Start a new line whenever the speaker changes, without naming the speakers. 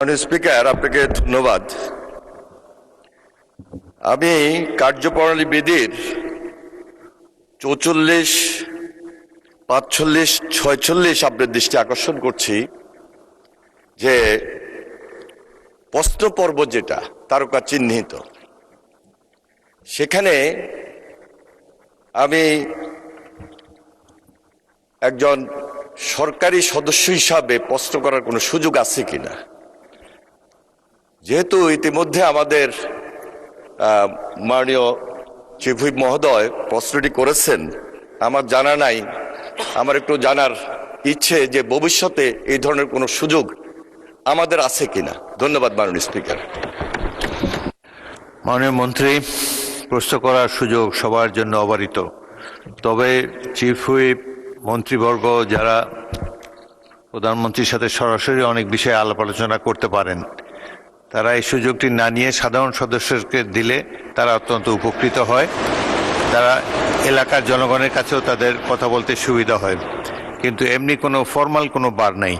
মাননীয় স্পিকার, আপনাকে ধন্যবাদ। আমি কার্যপ্রণালী বিধির ৪৪, ৪৫, ৪৬ আপনার দৃষ্টি আকর্ষণ করছি যে প্রশ্ন পর্ব যেটা তারকা চিহ্নিত, সেখানে আমি একজন সরকারি সদস্য হিসাবে প্রশ্ন করার কোনো সুযোগ আছে কিনা, যেহেতু ইতিমধ্যে আমাদের মাননীয় চিফ হুইপ মহোদয় প্রশ্নটি করেছেন, আমার জানা নাই। আমার একটু জানার ইচ্ছে যে ভবিষ্যতে এই ধরনের কোনো সুযোগ আমাদের আছে কিনা। ধন্যবাদ মাননীয় স্পিকার।
মাননীয় মন্ত্রী, প্রশ্ন করার সুযোগ সবার জন্য অবারিত। তবে চিফ হুইপ, মন্ত্রীবর্গ যারা প্রধানমন্ত্রীর সাথে সরাসরি অনেক বিষয়ে আলাপ আলোচনা করতে পারেন, তারা এই সুযোগটি না নিয়ে সাধারণ সদস্যকে দিলে তারা অত্যন্ত উপকৃত হয়। তারা এলাকার জনগণের কাছেও তাদের কথা বলতে সুবিধা হয়। কিন্তু এমনি কোনো ফর্মাল কোনো বার নাই।